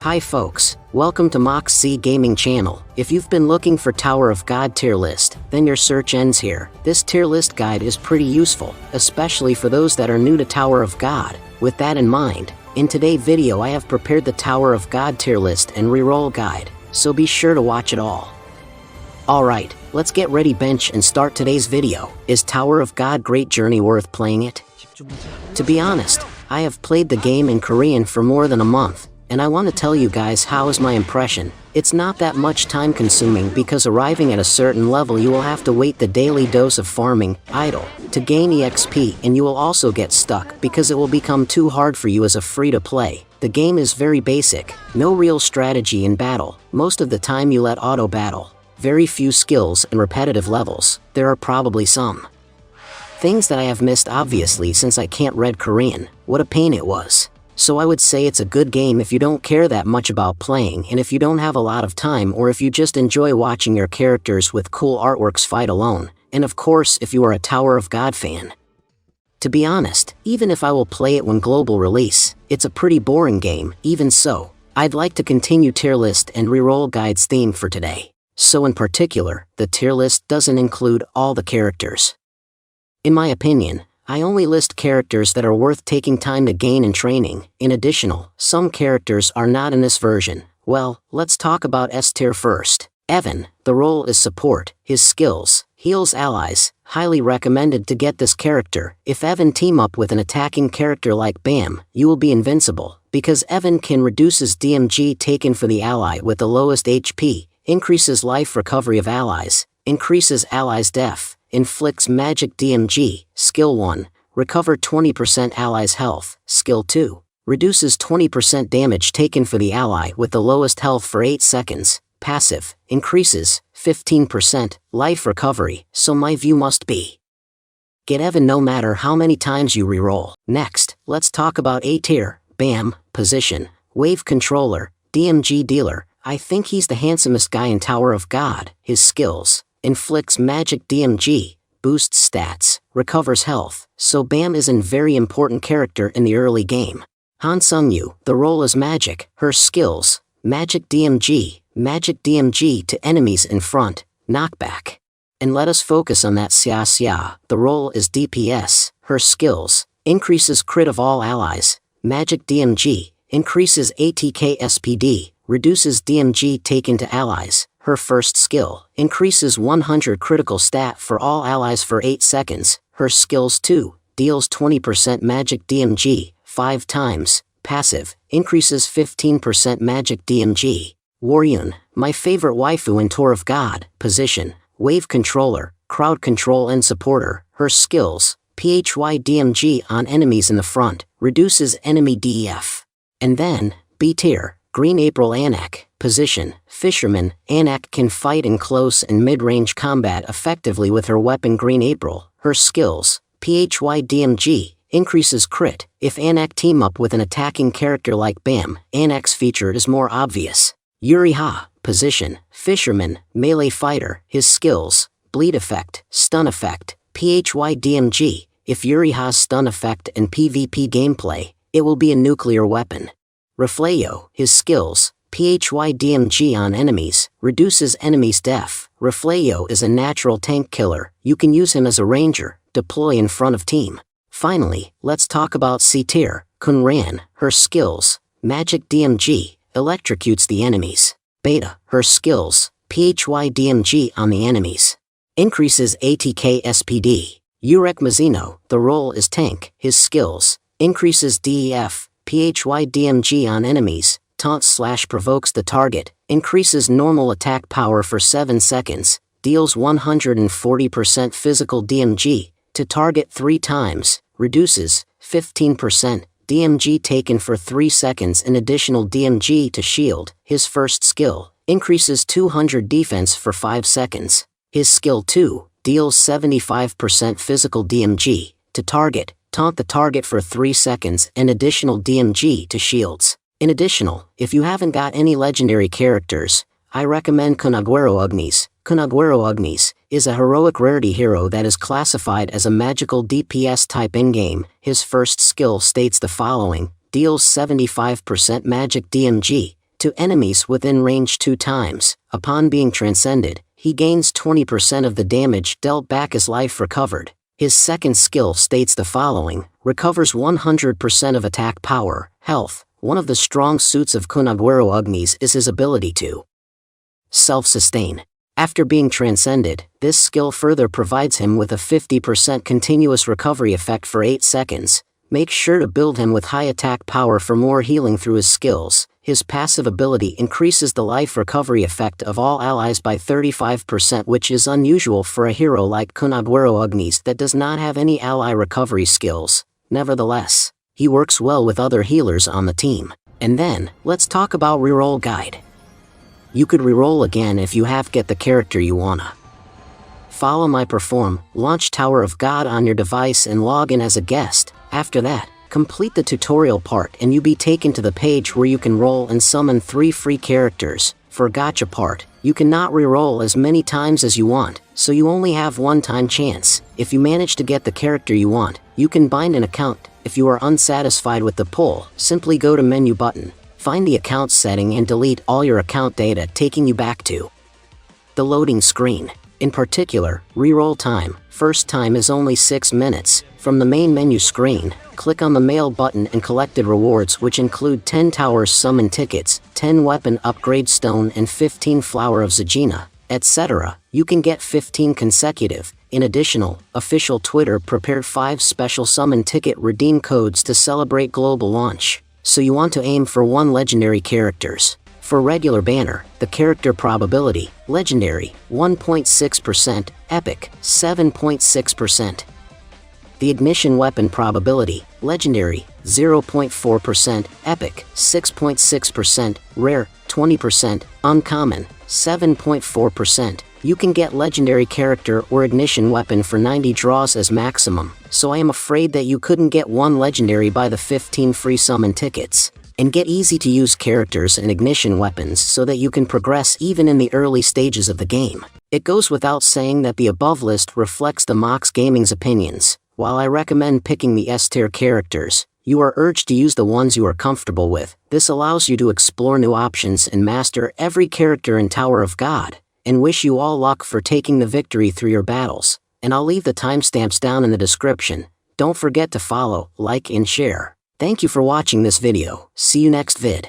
Hi folks, welcome to Moxie Gaming channel. If you've been looking for Tower of God tier list, then your search ends here. This tier list guide is pretty useful, especially for those that are new to Tower of God. With that in mind, in today's video I have prepared the Tower of God tier list and reroll guide, so be sure to watch it all. Alright, let's get ready bench and start today's video. Is Tower of God Great Journey worth playing it? To be honest, I have played the game in Korean for more than a month, and I want to tell you guys how is my impression. It's not that much time consuming because arriving at a certain level you will have to wait the daily dose of farming, idle, to gain EXP, and you will also get stuck because it will become too hard for you as a free-to-play. The game is very basic, no real strategy in battle, most of the time you let auto battle. Very few skills and repetitive levels. There are probably some things that I have missed obviously since I can't read Korean. What a pain it was. So I would say it's a good game if you don't care that much about playing and if you don't have a lot of time, or if you just enjoy watching your characters with cool artworks fight alone, and of course if you are a Tower of God fan. To be honest, even if I will play it when global release, it's a pretty boring game. Even so, I'd like to continue tier list and reroll guides theme for today. So in particular, the tier list doesn't include all the characters. In my opinion, I only list characters that are worth taking time to gain and training. In addition, some characters are not in this version. Well, let's talk about S tier first. Evan, the role is support. His skills, heals allies. Highly recommended to get this character. If Evan team up with an attacking character like Bam, you will be invincible, because Evan can reduces DMG taken for the ally with the lowest HP, increases life recovery of allies, increases allies' def, inflicts magic DMG. Skill 1, recover 20% allies' health. Skill 2, reduces 20% damage taken for the ally with the lowest health for 8 seconds. Passive, increases 15% life recovery. So my view must be get Evan no matter how many times you reroll. Next, let's talk about A tier. Bam, position, wave controller, DMG dealer. I think he's the handsomest guy in Tower of God. His skills, inflicts magic DMG, boosts stats, recovers health, so Bam is a very important character in the early game. Han Sung-yu, the role is magic. Her skills, magic DMG to enemies in front, knockback. And let us focus on that Xia. The role is DPS. Her skills, increases crit of all allies, magic DMG, increases ATK SPD, reduces DMG taken to allies. Her first skill, increases 100 critical stat for all allies for 8 seconds. Her skills 2, deals 20% magic DMG, 5 times. Passive, increases 15% magic DMG. Waryun, my favorite waifu in Tower of God. Position, wave controller, crowd control and supporter. Her skills, PHY DMG on enemies in the front, reduces enemy DEF. And then, B tier. Green April Anak, position, fisherman. Anak can fight in close and mid-range combat effectively with her weapon Green April. Her skills, PHY DMG, increases crit. If Anak team up with an attacking character like Bam, Anak's feature is more obvious. Yuri Ha, position, fisherman, melee fighter. His skills, bleed effect, stun effect, PHY DMG. If Yuri Ha's stun effect and PvP gameplay, it will be a nuclear weapon. Reflejo, his skills, PHY DMG on enemies, reduces enemies' def. Reflejo is a natural tank killer. You can use him as a ranger, deploy in front of team. Finally, let's talk about C tier. Kunran, her skills, magic DMG, electrocutes the enemies. Beta, her skills, PHY DMG on the enemies, increases ATK SPD. Urek Mizuno, the role is tank. His skills, increases DEF, PHY DMG on enemies, taunt/provokes the target, increases normal attack power for 7 seconds, deals 140% physical DMG to target 3 times, reduces 15% DMG taken for 3 seconds and additional DMG to shield. His first skill, increases 200 defense for 5 seconds. His skill 2, deals 75% physical DMG to target, taunt the target for 3 seconds and additional DMG to shields. In addition, if you haven't got any legendary characters, I recommend Kunaguero Agnes. Kunaguero Agnes is a heroic rarity hero that is classified as a magical DPS type in-game. His first skill states the following: deals 75% magic DMG to enemies within range 2 times. Upon being transcended, he gains 20% of the damage dealt back as life recovered. His second skill states the following: recovers 100% of attack power, health. One of the strong suits of Kunagwero Agnis is his ability to self-sustain. After being transcended, this skill further provides him with a 50% continuous recovery effect for 8 seconds. Make sure to build him with high attack power for more healing through his skills. His passive ability increases the life recovery effect of all allies by 35%, which is unusual for a hero like Kunagwero Agnis that does not have any ally recovery skills. Nevertheless, he works well with other healers on the team. And then, let's talk about reroll guide. You could reroll again if you have get the character you wanna. Follow my perform, launch Tower of God on your device and log in as a guest. After that, complete the tutorial part and you'll be taken to the page where you can roll and summon 3 free characters. For gacha part, you cannot reroll as many times as you want, so you only have one time chance. If you manage to get the character you want, you can bind an account. If you are unsatisfied with the pull, simply go to menu button, find the account setting and delete all your account data, taking you back to the loading screen. In particular, reroll time. First time is only 6 minutes. From the main menu screen, click on the mail button and collected rewards, which include 10 towers summon tickets, 10 weapon upgrade stone and 15 flower of Zegina, etc. You can get 15 consecutive. In additional, official Twitter prepared 5 special summon ticket redeem codes to celebrate global launch. So you want to aim for 1 legendary characters. For regular banner, the character probability, legendary, 1.6%, epic, 7.6%. The ignition weapon probability, legendary, 0.4%, epic, 6.6%, rare, 20%, uncommon, 7.4%. You can get legendary character or ignition weapon for 90 draws as maximum, so I am afraid that you couldn't get 1 legendary by the 15 free summon tickets. And get easy to use characters and ignition weapons so that you can progress even in the early stages of the game. It goes without saying that the above list reflects the Mox Gaming's opinions. While I recommend picking the S-tier characters, you are urged to use the ones you are comfortable with. This allows you to explore new options and master every character in Tower of God. And wish you all luck for taking the victory through your battles. And I'll leave the timestamps down in the description. Don't forget to follow, like and share. Thank you for watching this video. See you next vid.